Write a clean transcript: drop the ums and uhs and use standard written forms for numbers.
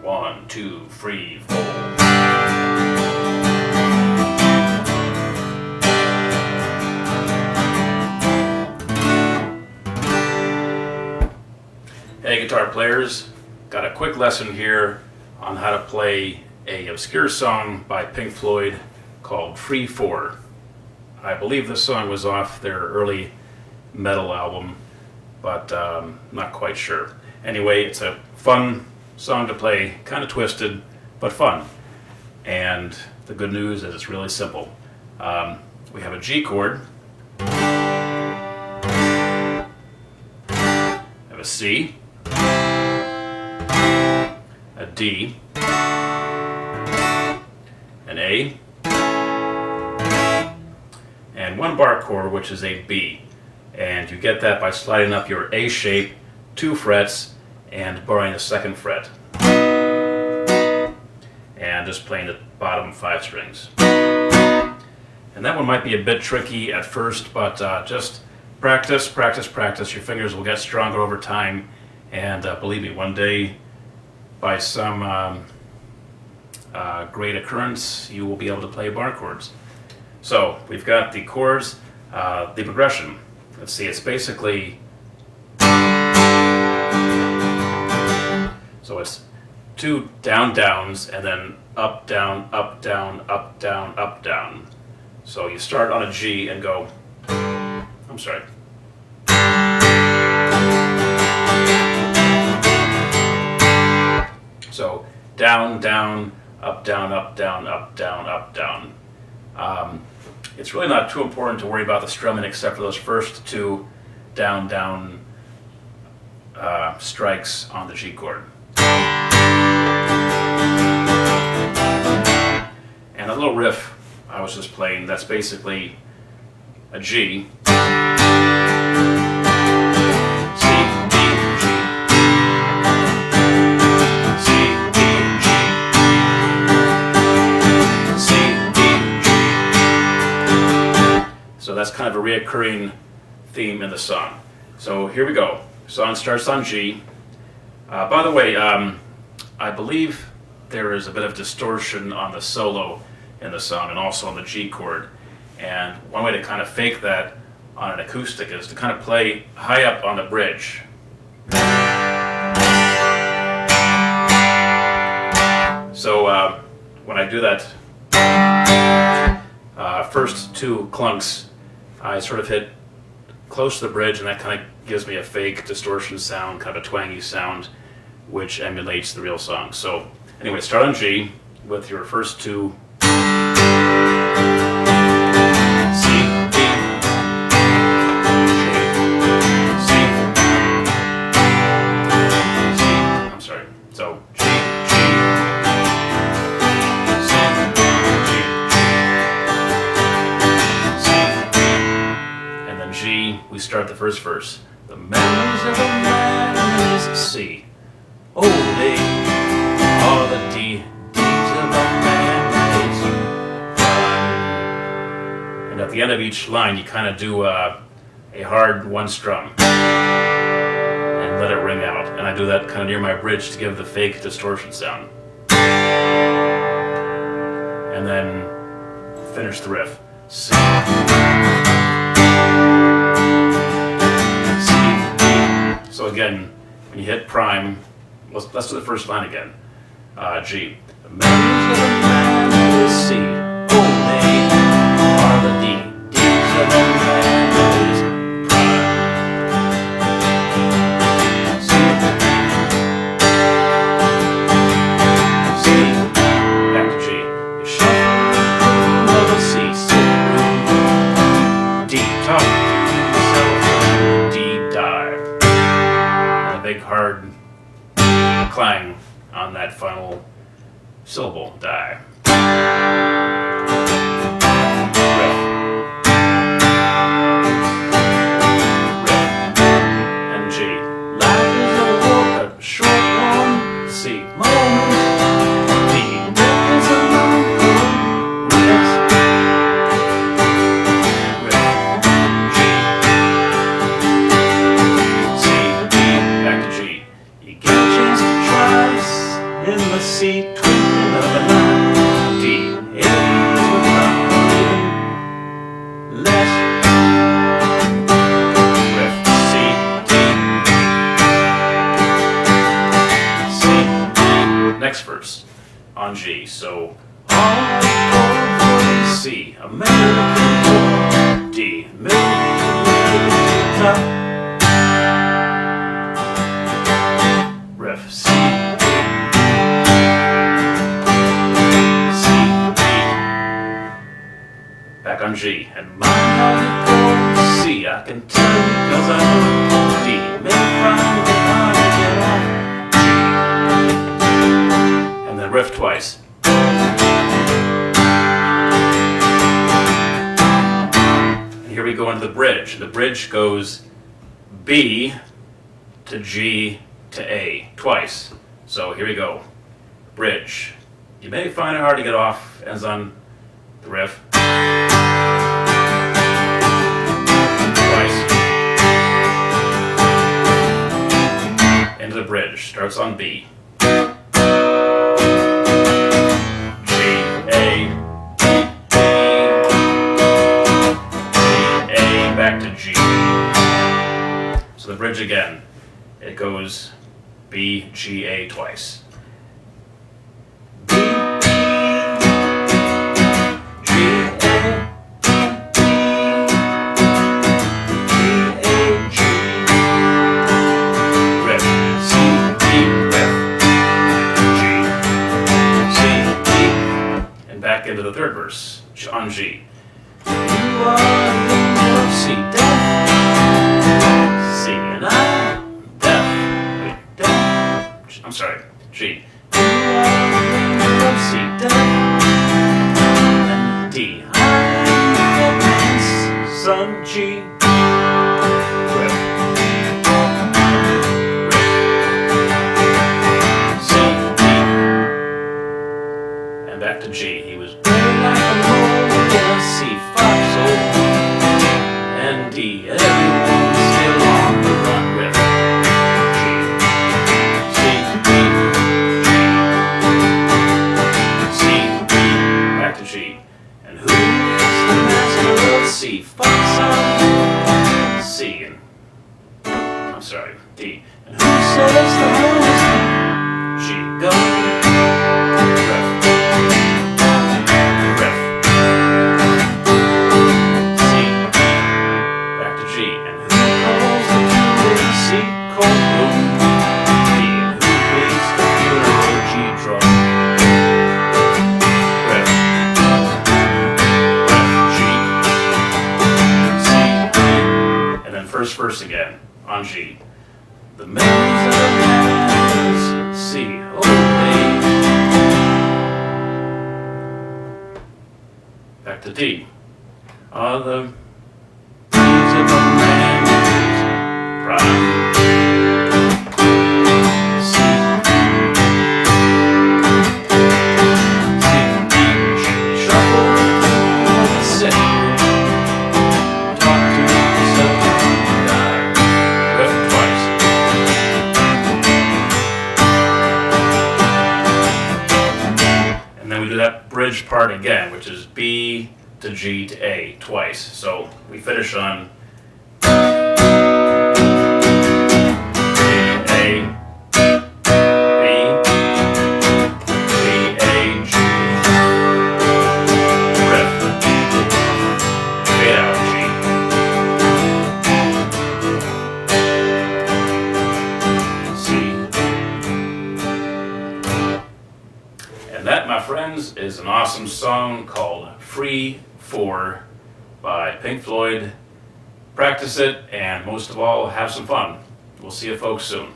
1, 2, 3, 4. Hey guitar players, got a quick lesson here on how to play a obscure song by Pink Floyd called Free 4. I believe this song was off their early metal album, but not quite sure. Anyway, it's a fun song to play, kind of twisted, but fun. And the good news is it's really simple. We have a G chord, have a C, a D, an A, and one bar chord, which is a B. And you get that by sliding up your A shape 2 frets and borrowing the 2nd fret. And just playing the bottom 5 strings. And that one might be a bit tricky at first, but just practice, practice, practice. Your fingers will get stronger over time. And believe me, one day, by some great occurrence, you will be able to play bar chords. So we've got the chords, the progression. Let's see, it's basically, so it's 2 down downs and then up down up down up down up down. So you start on a G and go, I'm sorry. So down, down, up, down, up, down, up, down, up, down. It's really not too important to worry about the strumming except for those first 2 down, down strikes on the G chord. And a little riff I was just playing, that's basically a G, so that's kind of a reoccurring theme in the song. So here we go. Song starts on G. By the way, I believe there is a bit of distortion on the solo in the song and also on the G chord. And one way to kind of fake that on an acoustic is to kind of play high up on the bridge. So when I do that first 2 clunks, I sort of hit close to the bridge, and that kind of gives me a fake distortion sound, kind of a twangy sound, which emulates the real song. So anyway, start on G with your first 2. C, D, G, C, C, I'm sorry. So G, G, C, G, C, and then G, we start the first verse. The manners of a man is C. Oh, they are the deeds of a man is done. And at the end of each line, you kind of do a hard 1 strum and let it ring out. And I do that kind of near my bridge to give the fake distortion sound. And then finish the riff. C. So again, when you hit prime, let's do the first line again. G. The manners of a man is C. Oh, they are the deeds of a man is prime. C. C. Back to G. You shuffle of a C. D. Talk to yourself. D. Die. And a big hard clang on that final syllable, die. Riff. And G. Life is a short one. C. Moment. D. Death is a long one. Rest. Riff. G. C. D. Back to G. You get a chance to try in the next verse on G. So all C, American D, riff C, C, D, back on G, and my C, I can tell you 'cause I know D, may find it hard to get off G, and then riff twice. And here we go into the bridge. The bridge goes B to G to A twice. So here we go. Bridge. You may find it hard to get off, ends on the riff. Twice. Into the bridge. Starts on B. G, A, back to G. So the bridge again. It goes B, G, A twice. B, G, A, B, A, G. Riff, C, D, riff, G, C, D, and back into the third verse on G. You are in C, deaf, C, and I. I'm sorry, G. C, D, and D. Son, G. Riff. C, D. And back to G. He was buried like a mole in a C, fox, and D. Everyone's still on the run with G. And who is the master of C? Fox on C, and I'm sorry, D. And who says the hardest G? Go. Ref. Ref. C, D. Back to G. And who calls the two C? Cold room. D. And who plays the funeral G drum? First verse again on G. The memories of the C, oh back to D. All the dreams of a man's prime. C, C, D, shuffle, sit. That bridge part again, which is B to G to A twice. So we finish on G, A, B, G, A, G, riff, fade out G. C. And that, my friends, is an awesome song called Free 4 by Pink Floyd. Practice it, and most of all, have some fun. We'll see you folks soon.